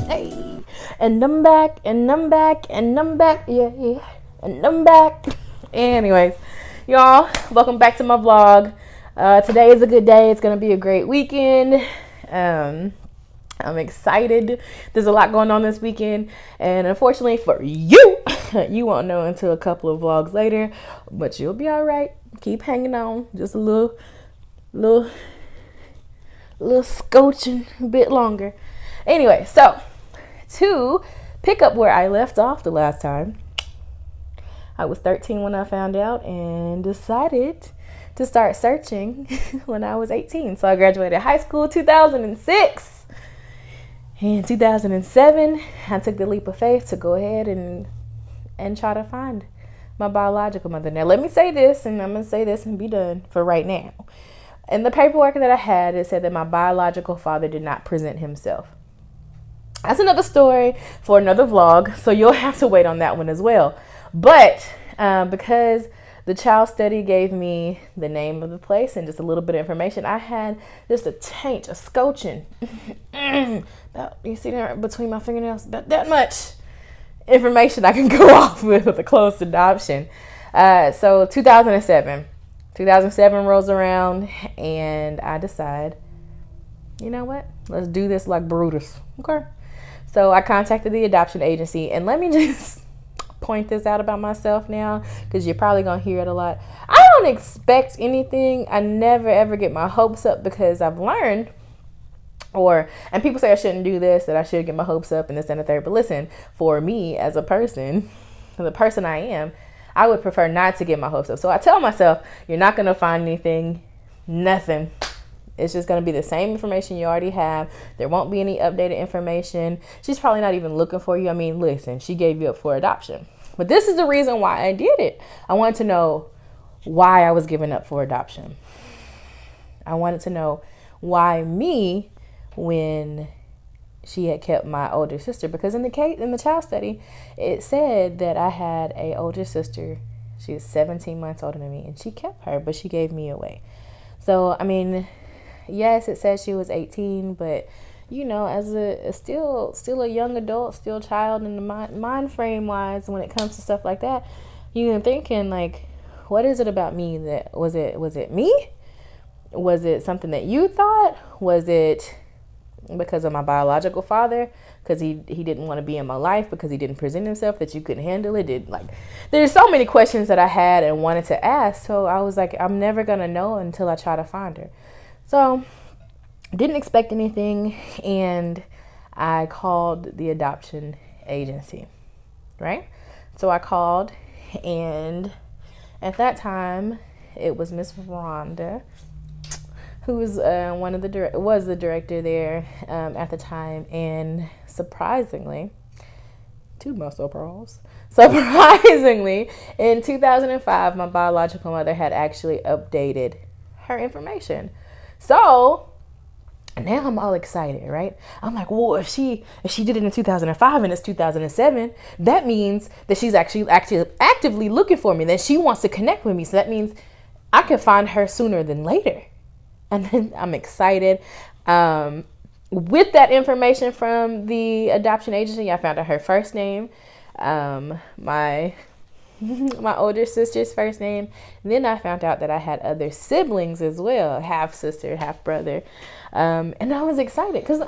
Hey, and I'm back, and I'm back, and I'm back, yeah, and I'm back. Anyways, y'all, welcome back to my vlog. Today is a good day. It's gonna be a great weekend. I'm excited. There's a lot going on this weekend, and unfortunately for you, you won't know until a couple of vlogs later, but you'll be all right. Keep hanging on, just a little scotching a bit longer. Anyway, so to pick up where I left off the last time, I was 13 when I found out and decided to start searching when I was 18. So I graduated high school 2006. In 2007, I took the leap of faith to go ahead and try to find my biological mother. Now, let me say this, and I'm going to say this and be done for right now. In the paperwork that I had, it said that my biological father did not present himself. That's another story for another vlog, so you'll have to wait on that one as well. But because the child study gave me the name of the place and just a little bit of information, I had just a taint, a scotching, about, you see that between my fingernails, about that much information I can go off with a close adoption. So 2007 rolls around, and I decide, you know what? Let's do this like Brutus. Okay. So I contacted the adoption agency, and let me just point this out about myself now, because you're probably going to hear it a lot. I don't expect anything. I never, ever get my hopes up, because I've learned, and people say I shouldn't do this, that I should get my hopes up and this and the third. But listen, for me as a person, the person I am, I would prefer not to get my hopes up. So I tell myself, you're not going to find anything, nothing. It's just going to be the same information you already have. There won't be any updated information. She's probably not even looking for you. I mean, listen, she gave you up for adoption. But this is the reason why I did it. I wanted to know why I was given up for adoption. I wanted to know why me, when she had kept my older sister. Because in the child study, it said that I had a older sister. She was 17 months older than me, and she kept her, but she gave me away. So, I mean, yes, it says she was 18, but you know, as a still a young adult, still child in the mind frame wise, when it comes to stuff like that, you're thinking like, what is it about me that was it me? Was it something that you thought? Was it because of my biological father, because he didn't want to be in my life, because he didn't present himself, that you couldn't handle it? There's so many questions that I had and wanted to ask. So I was like, I'm never gonna know until I try to find her. So didn't expect anything, and I called the adoption agency, right? So I called, and at that time it was Miss Rhonda, who was was the director there at the time. And surprisingly, to my surprise, in 2005, my biological mother had actually updated her information. So now I'm all excited, right? I'm like, well, if she did it in 2005 and it's 2007, that means that she's actually actively looking for me, that she wants to connect with me. So that means I can find her sooner than later. And then I'm excited. With that information from the adoption agency, I found out her first name, my older sister's first name. And then I found out that I had other siblings as well, half sister, half brother. And I was excited because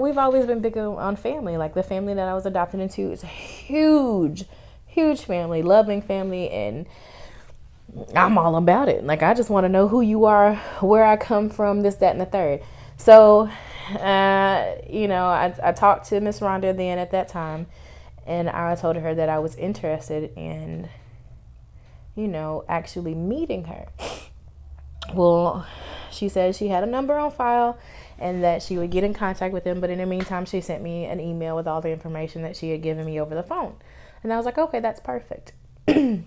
we've always been big on family. Like, the family that I was adopted into is a huge family, loving family, and I'm all about it. Like, I just want to know who you are, where I come from, this, that, and the third. So, I talked to Miss Rhonda then at that time, and I told her that I was interested in, actually meeting her. Well, she said she had a number on file and that she would get in contact with him. But in the meantime, she sent me an email with all the information that she had given me over the phone. And I was like, okay, that's perfect. She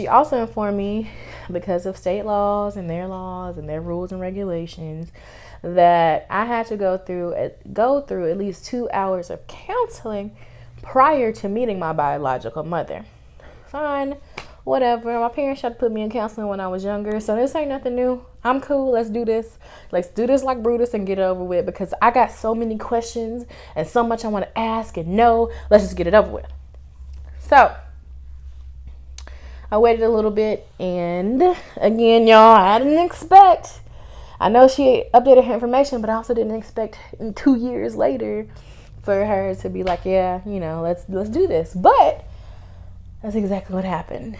also informed me, because of state laws and their rules and regulations, that I had to go through at least 2 hours of counseling prior to meeting my biological mother. Fine, whatever. My parents tried to put me in counseling when I was younger, so this ain't nothing new. I'm cool. Let's do this. Let's do this like Brutus and get it over with, because I got so many questions and so much I want to ask and know. Let's just get it over with. So I waited a little bit, and again, y'all, I didn't expect. I know she updated her information, but I also didn't expect 2 years later for her to be like, yeah, let's do this. But that's exactly what happened.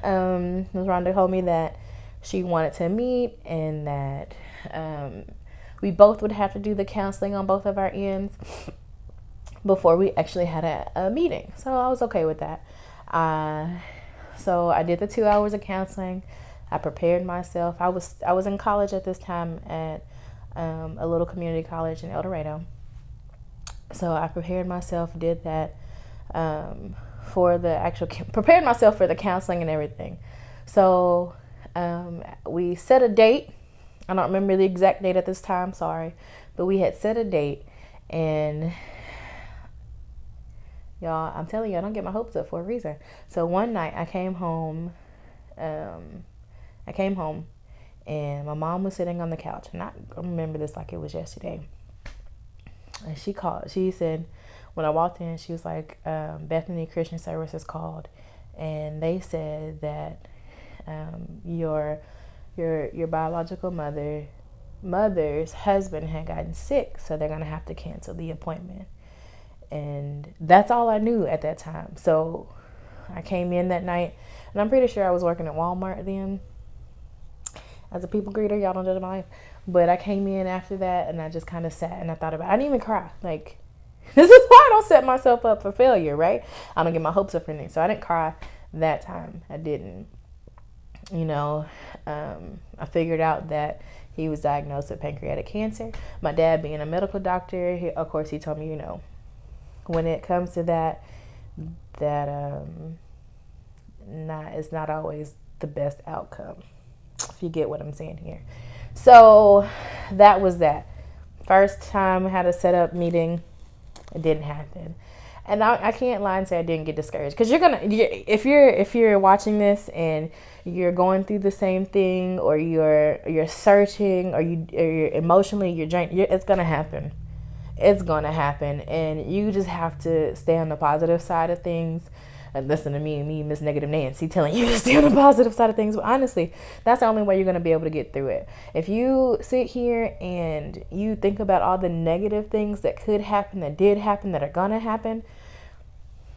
Ms. Rhonda told me that she wanted to meet, and that we both would have to do the counseling on both of our ends before we actually had a meeting. So I was okay with that. So I did the 2 hours of counseling. I prepared myself. I was in college at this time at a little community college in El So I prepared myself, did that prepared myself for the counseling and everything. So we set a date. I don't remember the exact date at this time, sorry. But we had set a date, and y'all, I'm telling you, I don't get my hopes up for a reason. So one night I came home, and my mom was sitting on the couch, and I remember this like it was yesterday. And she said, when I walked in, she was like, Bethany Christian Services called, and they said that your biological mother's husband had gotten sick, so they're gonna have to cancel the appointment. And that's all I knew at that time. So I came in that night, and I'm pretty sure I was working at Walmart then as a people greeter. Y'all don't judge my life. But I came in after that, and I just kind of sat and I thought about it. I didn't even cry. Like, this is why I don't set myself up for failure, right? I don't get my hopes up for anything. So I didn't cry that time. I didn't. I figured out that he was diagnosed with pancreatic cancer. My dad being a medical doctor, of course, he told me, when it comes to that it's not always the best outcome, if you get what I'm saying here. So that was that. First time I had a set up meeting, it didn't happen. And I can't lie and say I didn't get discouraged, because if you're watching this and you're going through the same thing, or you're searching, or you're emotionally you're drained, it's gonna happen. It's gonna happen, and you just have to stay on the positive side of things. And listen to me, Miss Negative Nancy, telling you to stay on the positive side of things. But honestly, that's the only way you're going to be able to get through it. If you sit here and you think about all the negative things that could happen, that did happen, that are going to happen,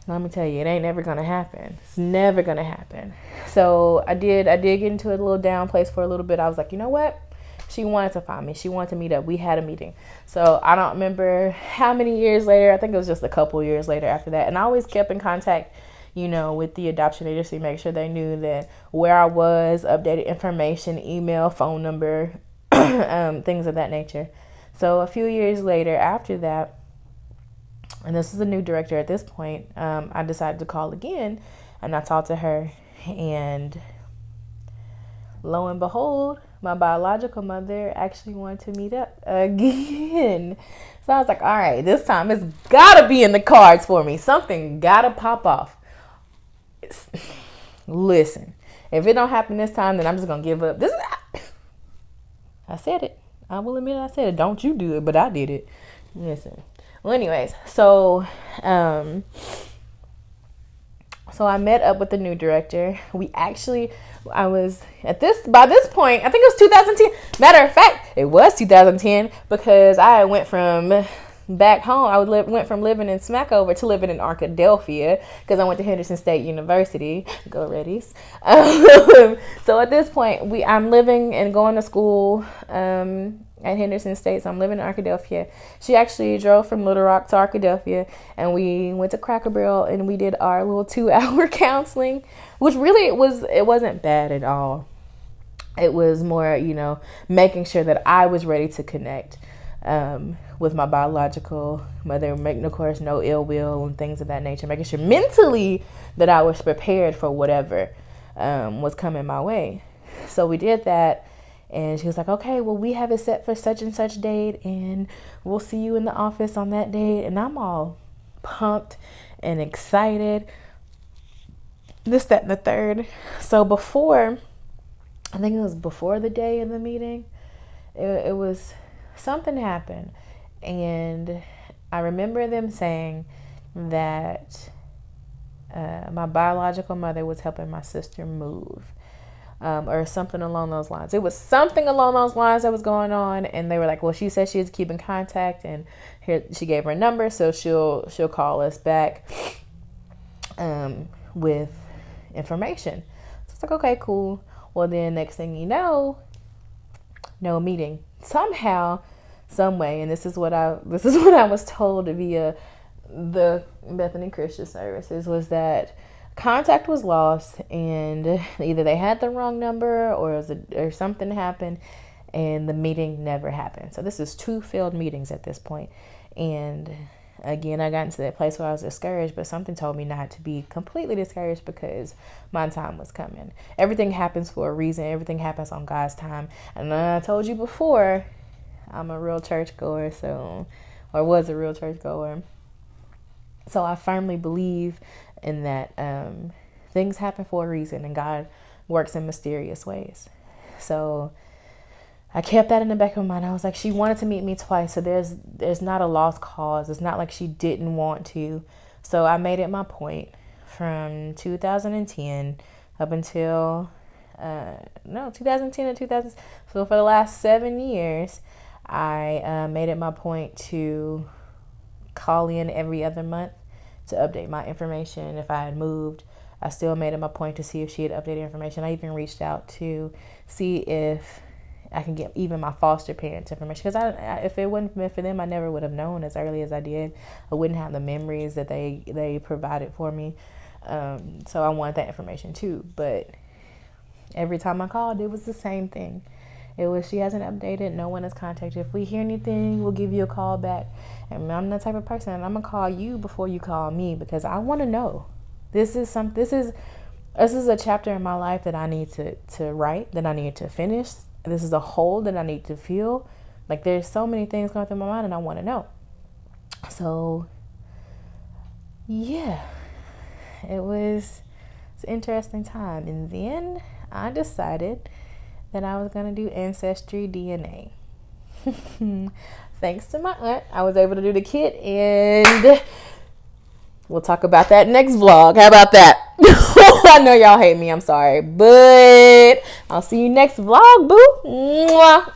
let me tell you, it ain't never going to happen. It's never going to happen. So I did get into a little down place for a little bit. I was like, you know what? She wanted to find me. She wanted to meet up. We had a meeting. So I don't remember how many years later. I think it was just a couple years later after that. And I always kept in contact, with the adoption agency, make sure they knew that where I was, updated information, email, phone number, things of that nature. So a few years later after that, and this is a new director at this point, I decided to call again, and I talked to her, and lo and behold, my biological mother actually wanted to meet up again. So I was like, all right, this time it's gotta be in the cards for me. Something gotta pop off. Listen, if it don't happen this time, then I'm just gonna give up. I said it. I will admit I said it. Don't you do it, but I did it. Listen. Well, anyways, so I met up with the new director. By this point, I think it was 2010. Matter of fact, it was 2010, because I went from back home. Went from living in Smackover to living in Arkadelphia, because I went to Henderson State University. Go Reddies. So at this point, I'm living and going to school at Henderson State. So I'm living in Arkadelphia. She actually drove from Little Rock to Arkadelphia, and we went to Cracker Barrel, and we did our little 2-hour counseling, which really it wasn't bad at all. It was more, making sure that I was ready to connect with my biological mother, making, of course, no ill will and things of that nature, making sure mentally that I was prepared for whatever was coming my way. So we did that, and she was like, okay, well, we have it set for such and such date, and we'll see you in the office on that date. And I'm all pumped and excited. this, that, and the third. So before, I think it was before the day of the meeting, it was something happened. And I remember them saying that my biological mother was helping my sister move. Or something along those lines. It was something along those lines that was going on, and they were like, well, she said she's keeping contact, and here she gave her number, so she'll call us back with information. So it's like, okay, cool. Well, then next thing you know, no meeting. Somehow, some way, and this is what I was told via the Bethany Christian services, was that contact was lost, and either they had the wrong number or something happened, and the meeting never happened. So this is 2 failed meetings at this point. And again, I got into that place where I was discouraged, but something told me not to be completely discouraged because my time was coming. Everything happens for a reason. Everything happens on God's time. And I told you before, I'm a real churchgoer, or was a real churchgoer. So I firmly believe in that things happen for a reason, and God works in mysterious ways. So I kept that in the back of my mind. I was like, she wanted to meet me twice, so there's not a lost cause. It's not like she didn't want to. So I made it my point from 2010 up until 2010 to 2000. So for the last 7 years, I made it my point to call in every other month to update my information. If I had moved, I still made it my point to see if she had updated information. I even reached out to see if I can get even my foster parents' information, because if it wasn't meant for them, I never would have known as early as I did. I wouldn't have the memories that they provided for me. So I wanted that information too. But every time I called, it was the same thing. It was, she hasn't updated, no one has contacted. If we hear anything, we'll give you a call back. And I'm the type of person, and I'm gonna call you before you call me, because I want to know. This is a chapter in my life that I need to write, that I need to finish. This is a hole that I need to fill. Like, there's so many things going through my mind, and I want to know. So yeah, it was an interesting time. And then I decided that I was going to do Ancestry DNA. Thanks to my aunt, I was able to do the kit, and we'll talk about that next vlog. How about that? I know y'all hate me. I'm sorry. But I'll see you next vlog, boo. Mwah.